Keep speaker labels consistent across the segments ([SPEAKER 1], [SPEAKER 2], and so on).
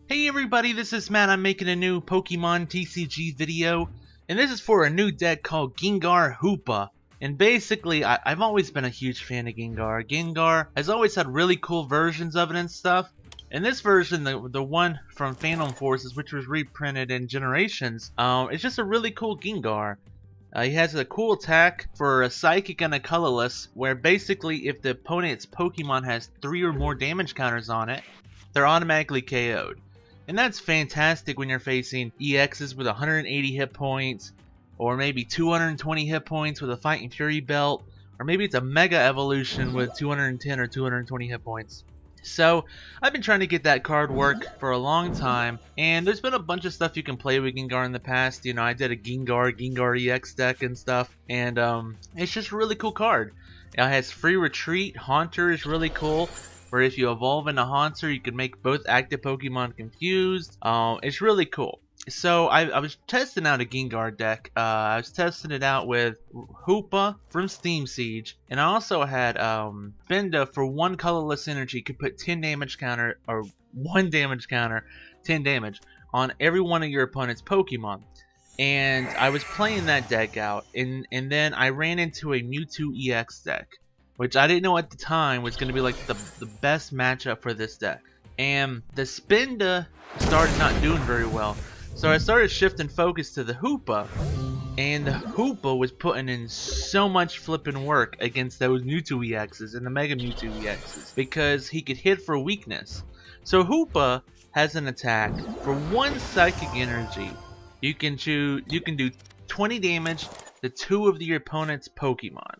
[SPEAKER 1] Hey everybody, this is Matt. I'm making a new Pokemon TCG video, and this is for a new deck called Gengar Hoopa. And basically, I've always been a huge fan of Gengar. Gengar has always had really cool versions of it and stuff. And this version, the one from Phantom Forces, which was reprinted in Generations, it's just a really cool Gengar. He has a cool attack for a Psychic and a Colorless, where basically if the opponent's Pokemon has 3 or more damage counters on it, they're automatically KO'd. And that's fantastic when you're facing EXs with 180 hit points, or maybe 220 hit points with a Fighting Fury belt, or maybe it's a Mega Evolution with 210 or 220 hit points. So, I've been trying to get that card work for a long time, and there's been a bunch of stuff you can play with Gengar in the past. You know, I did a Gengar EX deck and stuff, and it's just a really cool card. It has free retreat. Haunter is really cool, where if you evolve into Haunter, you can make both active Pokemon confused. It's really cool. So I was testing out a Gengar deck. I was testing it out with Hoopa from Steam Siege, and I also had Fenda for 1 colorless energy could put 10 damage counter, or 1 damage counter, 10 damage on every one of your opponent's Pokemon. And I was playing that deck out, and then I ran into a Mewtwo EX deck, which I didn't know at the time was going to be like the best matchup for this deck. And the Spinda started not doing very well. So I started shifting focus to the Hoopa, and the Hoopa was putting in so much flipping work against those Mewtwo EXs and the Mega Mewtwo EXs because he could hit for weakness. So Hoopa has an attack for 1 psychic energy. You can do 20 damage to 2 of your opponent's Pokemon.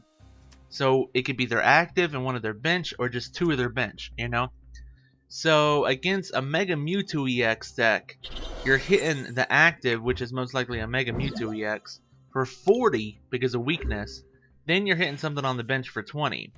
[SPEAKER 1] So it could be their active and one of their bench, or just 2 of their bench, you know? So against a Mega Mewtwo EX deck, you're hitting the active, which is most likely a Mega Mewtwo EX, for 40 because of weakness. Then you're hitting something on the bench for 20.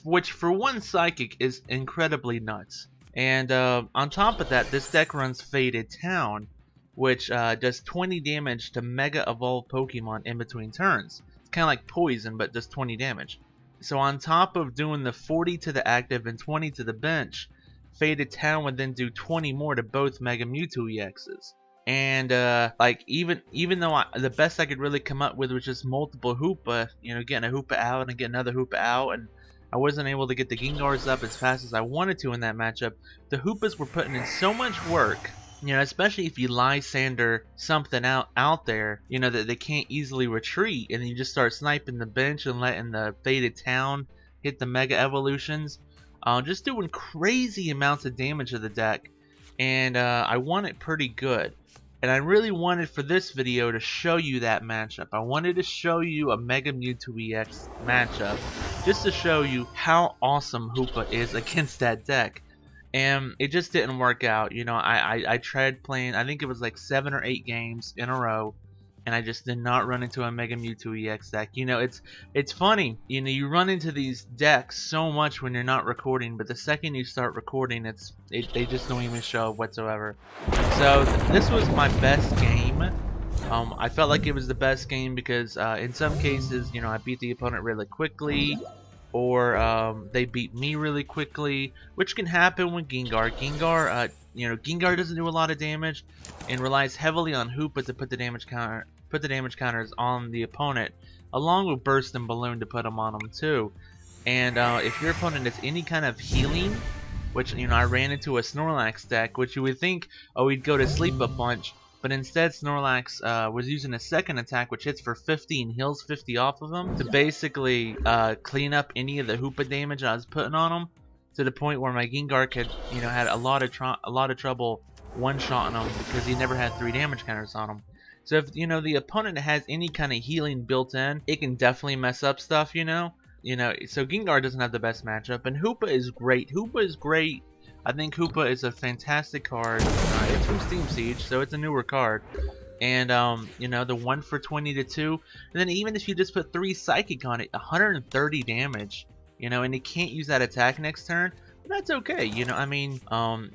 [SPEAKER 1] Which for 1 psychic is incredibly nuts. And on top of that, this deck runs Faded Town, which does 20 damage to Mega Evolved Pokemon in between turns. Kind of like poison, but does 20 damage. So on top of doing the 40 to the active and 20 to the bench, Faded Town would then do 20 more to both Mega Mewtwo EXs. And like even though the best I could really come up with was just multiple Hoopa, you know, getting a Hoopa out and getting another Hoopa out, and I wasn't able to get the Gengars up as fast as I wanted to in that matchup. The Hoopas were putting in so much work. You know, especially if you Lysander something out there, you know, that they can't easily retreat, and then you just start sniping the bench and letting the Faded Town hit the Mega Evolutions. Just doing crazy amounts of damage to the deck, and I won it pretty good. And I really wanted for this video to show you that matchup. I wanted to show you a Mega Mewtwo EX matchup, just to show you how awesome Hoopa is against that deck. And it just didn't work out. You know, I tried playing, I think it was like 7 or 8 games in a row, and I just did not run into a Mega Mewtwo EX deck. You know, it's funny. You know, you run into these decks so much when you're not recording, but the second you start recording, they just don't even show up whatsoever. So this was my best game. I felt like it was the best game because in some cases, you know, I beat the opponent really quickly, or they beat me really quickly, which can happen with Gengar. You know, Gengar doesn't do a lot of damage and relies heavily on Hoopa to put the damage counters on the opponent, along with Burst and Balloon to put them on them too. And if your opponent has any kind of healing, which, you know, I ran into a Snorlax deck, which you would think, oh, he'd go to sleep a bunch. But instead, Snorlax was using a second attack, which hits for 50 and heals 50 off of him, to basically clean up any of the Hoopa damage I was putting on him, to the point where my Gengar could, you know, had a lot of trouble one-shotting him because he never had 3 damage counters on him. So if, you know, the opponent has any kind of healing built in, it can definitely mess up stuff, you know. So Gengar doesn't have the best matchup, and Hoopa is great. Hoopa is great. I think Hoopa is a fantastic card. It's from Steam Siege, so it's a newer card. And, you know, the 1 for 20 to 2. And then even if you just put 3 Psychic on it, 130 damage. You know, and it can't use that attack next turn. That's okay. You know, I mean,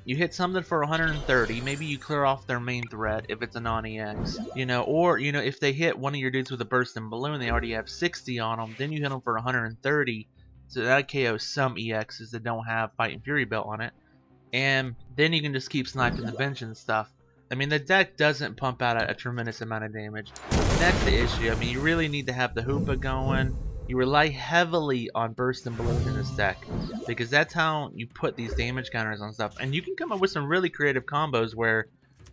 [SPEAKER 1] you hit something for 130. Maybe you clear off their main threat if it's a non-EX. You know, or, you know, if they hit one of your dudes with a Burst and Balloon, they already have 60 on them. Then you hit them for 130. So that KOs some EXs that don't have Fighting Fury belt on it. and then you can just keep sniping the bench and stuff. I mean, the deck doesn't pump out a tremendous amount of damage. And that's the issue. I mean, you really need to have the Hoopa going. You rely heavily on Burst and Balloon in this deck, because that's how you put these damage counters on stuff. And you can come up with some really creative combos where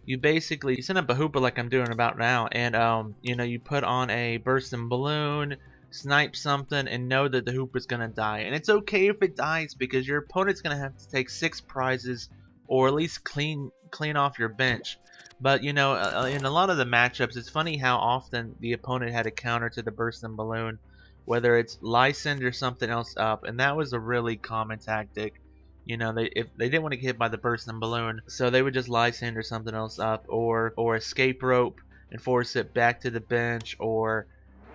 [SPEAKER 1] you basically send up a Hoopa like I'm doing about now, and you know, you put on a Burst and Balloon, snipe something, and know that the Hoopa's gonna die. And it's okay if it dies, because your opponent's gonna have to take 6 prizes, or at least clean off your bench. But you know, in a lot of the matchups, it's funny how often the opponent had a counter to the Burst and Balloon, whether it's licensed or something else up, and that was a really common tactic. You know, if they didn't want to get hit by the Burst and Balloon, so they would just license or something else up, or escape rope and force it back to the bench, or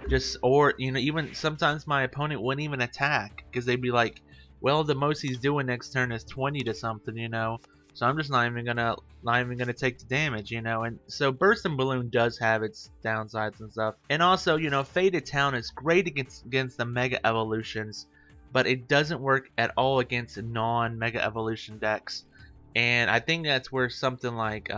[SPEAKER 1] you know, even sometimes my opponent wouldn't even attack because they'd be like, well, the most he's doing next turn is 20 to something, you know, so I'm just not even gonna take the damage, you know. And so Burst and Balloon does have its downsides and stuff. And also, you know, Faded Town is great against the Mega Evolutions, but it doesn't work at all against non-Mega Evolution decks. And I think that's where something like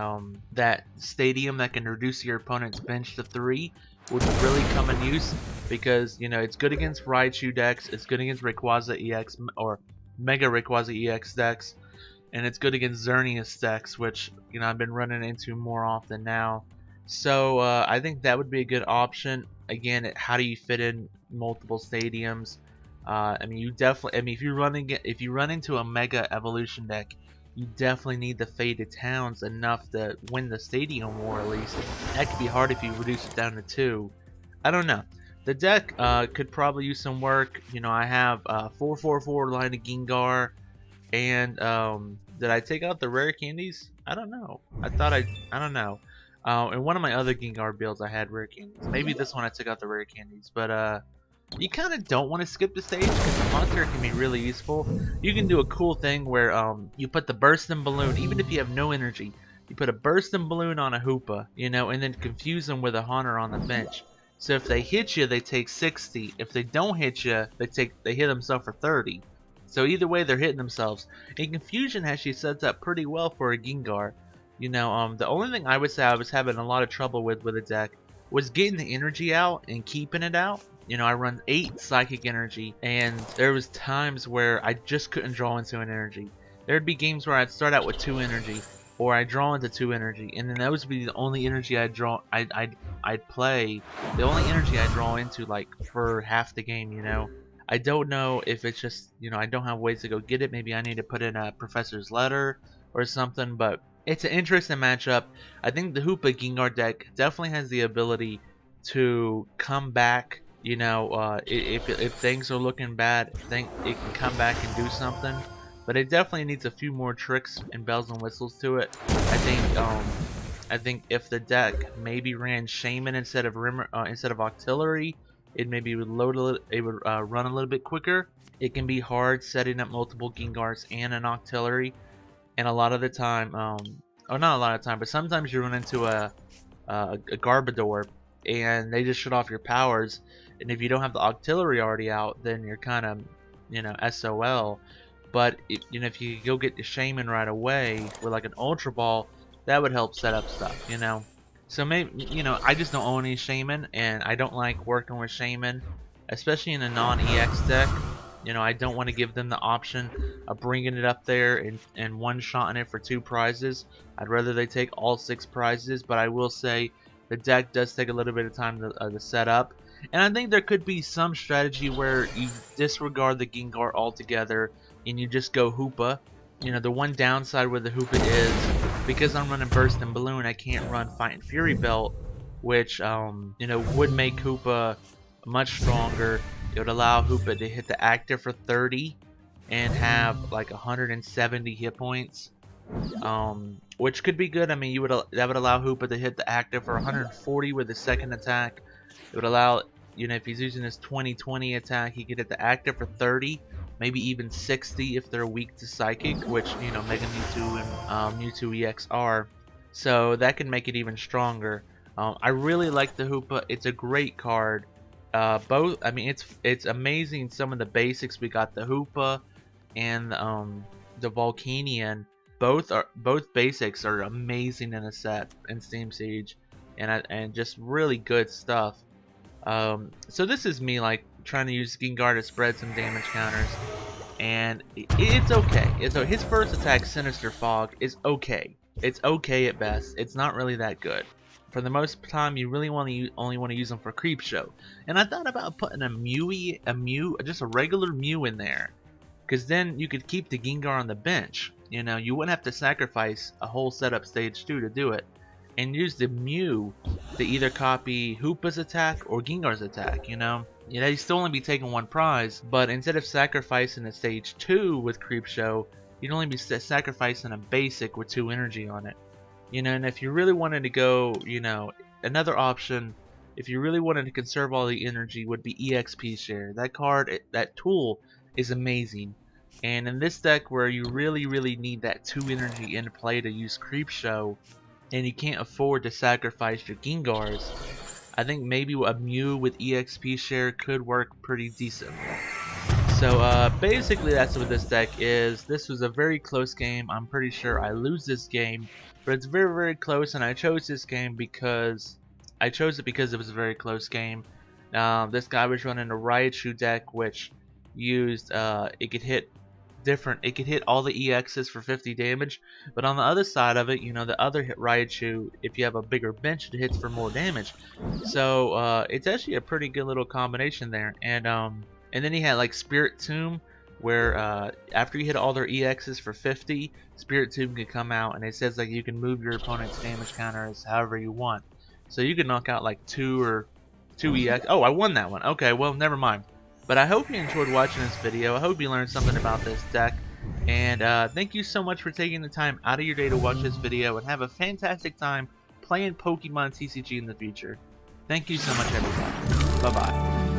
[SPEAKER 1] that Stadium that can reduce your opponent's bench to 3 would really come in use, because you know, it's good against Raichu decks, it's good against Rayquaza EX or Mega Rayquaza EX decks, and it's good against Xerneas decks, which, you know, I've been running into more often now. So I think that would be a good option. Again, how do you fit in multiple stadiums? I mean, you definitely. I mean, if you run into a Mega Evolution deck, you definitely need the Faded Towns enough to win the Stadium War at least. That could be hard if you reduce it down to 2. I don't know. The deck could probably use some work. You know, I have 4/4/4 line of Gengar. And did I take out the rare candies? I don't know. I don't know. In one of my other Gengar builds, I had rare candies. Maybe this one I took out the rare candies. But you kind of don't want to skip the stage, because the Haunter can be really useful. You can do a cool thing where you put the Burst and Balloon, even if you have no energy. You put a Burst and Balloon on a Hoopa, you know, and then confuse them with a Haunter on the bench. So if they hit you, they take 60. If they don't hit you, they hit themselves for 30. So either way, they're hitting themselves. And Confusion actually sets up pretty well for a Gengar. You know, the only thing I would say I was having a lot of trouble with the deck was getting the energy out and keeping it out. You know, I run 8 Psychic Energy, and there was times where I just couldn't draw into an energy. There'd be games where I'd start out with 2 energy, or I'd draw into 2 energy, and then that would be the only energy I'd play. The only energy I'd draw into, like, for half the game, you know. I don't know if it's just, you know, I don't have ways to go get it. Maybe I need to put in a Professor's Letter or something, but it's an interesting matchup. I think the Hoopa Gengar deck definitely has the ability to come back. You know, if things are looking bad, it can come back and do something. But it definitely needs a few more tricks and bells and whistles to it. I think if the deck maybe ran Shaman instead of Octillery, it maybe would run a little bit quicker. It can be hard setting up multiple Gengars and an Octillery, and a lot of the time, or not a lot of the time, but sometimes you run into a Garbodor, and they just shut off your powers. And if you don't have the Octillery already out, then you're kind of, you know, SOL. But you know, if you go get the Shaman right away with like an Ultra Ball, that would help set up stuff, you know. So maybe, you know, I just don't own any Shaman, and I don't like working with Shaman, especially in a non-EX deck. You know, I don't want to give them the option of bringing it up there and one-shotting it for 2 prizes. I'd rather they take all 6 prizes, but I will say the deck does take a little bit of time to set up. And I think there could be some strategy where you disregard the Gengar altogether and you just go Hoopa. You know, the one downside with the Hoopa is, because I'm running Burst and Balloon, I can't run Fight and Fury Belt, which, you know, would make Hoopa much stronger. It would allow Hoopa to hit the active for 30 and have like 170 hit points, which could be good. I mean, that would allow Hoopa to hit the active for 140 with his second attack. It would allow, you know, if he's using his 20/20 attack, he could hit the active for 30, maybe even 60 if they're weak to Psychic, which, you know, Mega Mewtwo and Mewtwo EX are. So that can make it even stronger. I really like the Hoopa. It's a great card. I mean, it's amazing some of the basics. We got the Hoopa and the Volcanion. both basics are amazing in a set in Steam Siege, and just really good stuff. So this is me like trying to use Gengar to spread some damage counters, and it's okay. His first attack, Sinister Fog, is okay. It's okay at best. It's not really that good. For the most time, you really only want to use them for creep show. And I thought about putting just a regular Mew in there, because then you could keep the Gengar on the bench. You know, you wouldn't have to sacrifice a whole setup stage 2 to do it, and use the Mew to either copy Hoopa's attack or Gengar's attack. You know, you'd still only be taking one prize, but instead of sacrificing a stage 2 with creep show, you'd only be sacrificing a basic with 2 energy on it. You know, and if you really wanted to go, you know, another option, if you really wanted to conserve all the energy, would be EXP share. That card, that tool is amazing. And in this deck where you really need that 2 energy in play to use creep show, and you can't afford to sacrifice your Gengars, I think maybe a Mew with EXP share could work pretty decent. So basically that's what this deck is. This was a very close game. I'm pretty sure I lose this game, but it's very close, and I chose this game because it was a very close game. This guy was running a Raichu deck, which used it could hit all the EXs for 50 damage, but on the other side of it, you know, the other Raichu, if you have a bigger bench, it hits for more damage. So it's actually a pretty good little combination there. And then he had like Spirit Tomb, where after you hit all their EXs for 50, Spirit Tomb can come out, and it says like you can move your opponent's damage counters however you want. So you can knock out like 2 EX. Oh, I won that one. Okay, well, never mind. But I hope you enjoyed watching this video. I hope you learned something about this deck. And thank you so much for taking the time out of your day to watch this video, and have a fantastic time playing Pokemon TCG in the future. Thank you so much, everybody. Bye-bye.